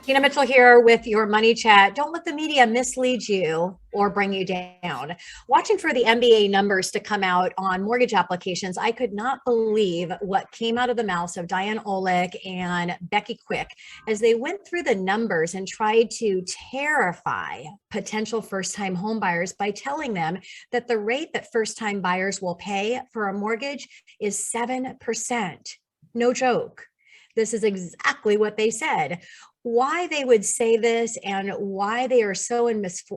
Tina Mitchell here with your Money Chat. Don't let the media mislead you or bring you down. Watching for the MBA numbers to come out on mortgage applications, I could not believe what came out of the mouths of Diane Olick and Becky Quick as they went through the numbers and tried to terrify potential first-time homebuyers by telling them that the rate that first-time buyers will pay for a mortgage is 7%. No joke. This is exactly what they said. Why they would say this and why they are so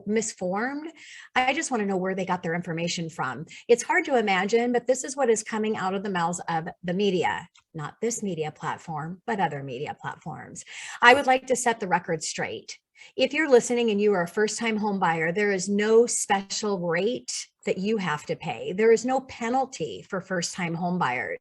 misformed, I just want to know where they got their information from. It's hard to imagine, but this is what is coming out of the mouths of the media, not this media platform, but other media platforms. I would like to set the record straight. If you're listening and you are a first-time home buyer, there is no special rate that you have to pay. There is no penalty for first-time home buyers.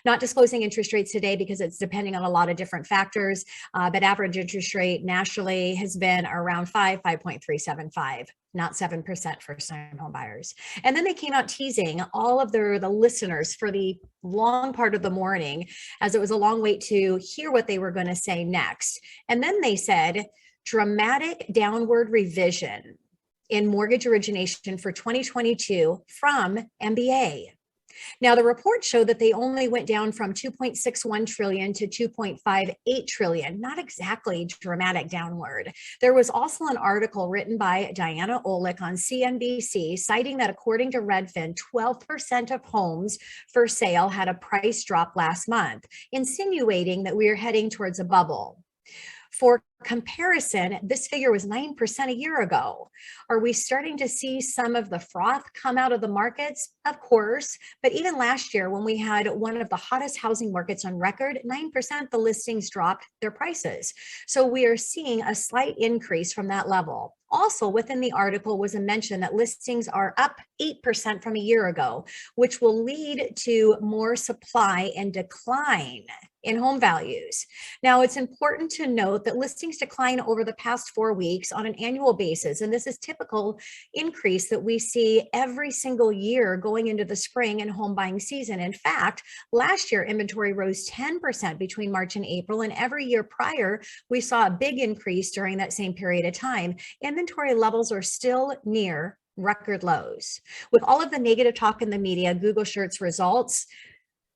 Not disclosing interest rates today because it's depending on a lot of different factors, but average interest rate nationally has been around 5.375. Not 7% first-time home buyers. And then they came out teasing all of the listeners for the long part of the morning, as it was a long wait to hear what they were going to say next. And then they said, dramatic downward revision in mortgage origination for 2022 from MBA. Now, the report showed that they only went down from 2.61 trillion to 2.58 trillion, not exactly dramatic downward. There was also an article written by Diana Olick on CNBC citing that according to Redfin, 12% of homes for sale had a price drop last month, insinuating that we are heading towards a bubble. For comparison, this figure was 9% a year ago. Are we starting to see some of the froth come out of the markets? Of course, but even last year when we had one of the hottest housing markets on record, 9% the listings dropped their prices. So we are seeing a slight increase from that level. Also within the article was a mention that listings are up 8% from a year ago, which will lead to more supply and decline in home values. Now, it's important to note that listings decline over the past 4 weeks on an annual basis, and this is typical increase that we see every single year going into the spring and home buying season. In fact, last year inventory rose 10% between March and April, and every year prior, we saw a big increase during that same period of time. Inventory levels are still near record lows. With all of the negative talk in the media, Google shares results.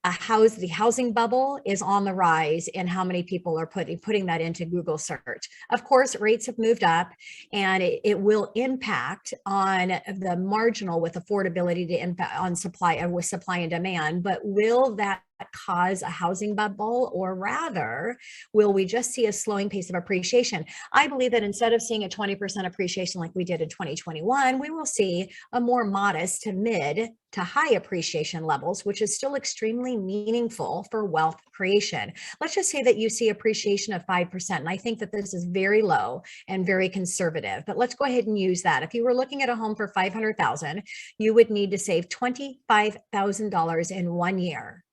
The housing bubble is on the rise, and how many people are putting that into Google search. Of course, rates have moved up, and it will impact on the marginal with affordability to impact on supply with supply and demand. But will that cause a housing bubble, or rather, will we just see a slowing pace of appreciation? I believe that instead of seeing a 20% appreciation like we did in 2021, we will see a more modest to mid to high appreciation levels, which is still extremely meaningful for wealth creation. Let's just say that you see appreciation of 5%. And I think that this is very low and very conservative, but let's go ahead and use that. If you were looking at a home for $500,000, you would need to save $25,000 in 1 year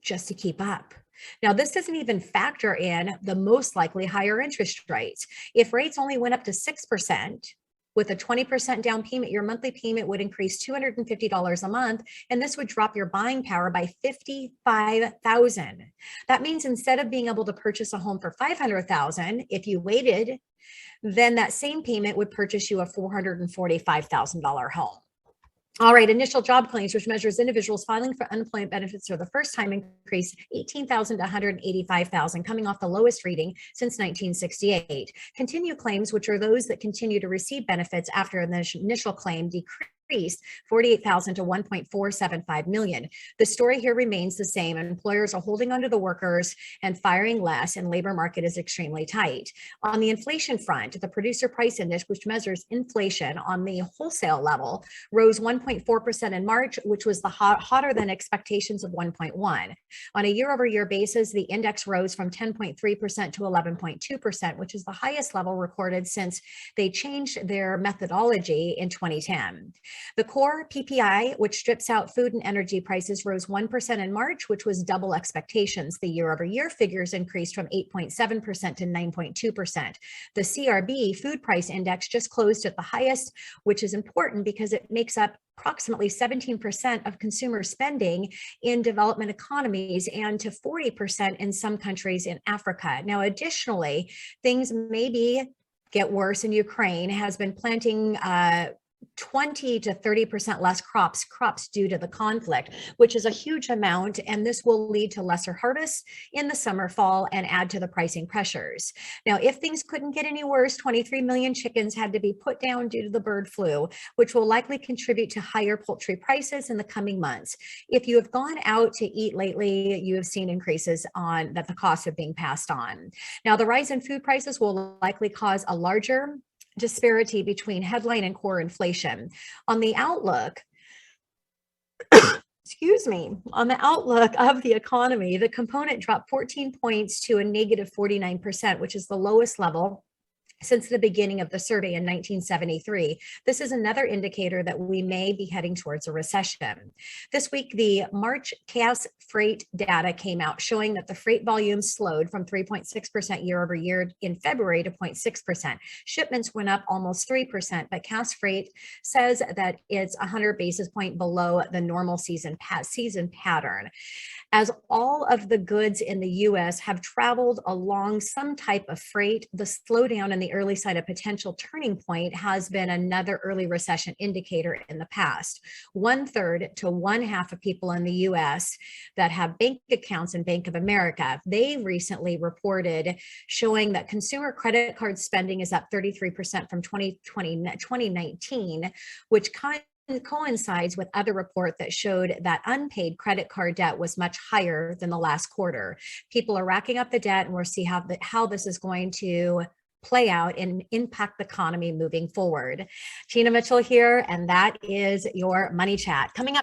just to keep up. Now, this doesn't even factor in the most likely higher interest rates. If rates only went up to 6%, with a 20% down payment, your monthly payment would increase $250 a month, and this would drop your buying power by $55,000. That means instead of being able to purchase a home for $500,000, if you waited, then that same payment would purchase you a $445,000 home. All right, initial job claims, which measures individuals filing for unemployment benefits for the first time, increased 18,000 to 185,000, coming off the lowest reading since 1968. Continued claims, which are those that continue to receive benefits after an initial claim, decreased 48,000 to 1.475 million. The story here remains the same. Employers are holding onto the workers and firing less, and labor market is extremely tight. On the inflation front, the producer price index, which measures inflation on the wholesale level, rose 1.4% in March, which was the hotter than expectations of 1.1. On a year-over-year basis, the index rose from 10.3% to 11.2%, which is the highest level recorded since they changed their methodology in 2010. The core PPI, which strips out food and energy prices, rose 1% in March, which was double expectations. The year-over-year figures increased from 8.7% to 9.2%. The CRB food price index just closed at the highest, which is important because it makes up approximately 17% of consumer spending in development economies and to 40% in some countries in Africa. Now, additionally, things maybe get worse in Ukraine, has been planting 20 to 30% less crops due to the conflict, which is a huge amount. And this will lead to lesser harvests in the summer, fall, and add to the pricing pressures. Now, if things couldn't get any worse, 23 million chickens had to be put down due to the bird flu, which will likely contribute to higher poultry prices in the coming months. If you have gone out to eat lately, you have seen increases on that the costs are being passed on. Now, the rise in food prices will likely cause a larger disparity between headline and core inflation. On the outlook, on the outlook of the economy, the component dropped 14 points to a negative 49%, which is the lowest level since the beginning of the survey in 1973. This is another indicator that we may be heading towards a recession. This week, the March Cass freight data came out showing that the freight volume slowed from 3.6% year over year in February to 0.6%. Shipments went up almost 3%, but Cass freight says that it's 100 basis points below the normal season pattern. As all of the goods in the US have traveled along some type of freight, the slowdown in the early sign of potential turning point has been another early recession indicator in the past. 1/3 to 1/2 of people in the US that have bank accounts in Bank of America, they recently reported showing that consumer credit card spending is up 33% from 2019, which coincides with other report that showed that unpaid credit card debt was much higher than the last quarter. People are racking up the debt, and we'll see how this is going to play out and impact the economy moving forward. Gina Mitchell here, and that is your Money Chat. Coming up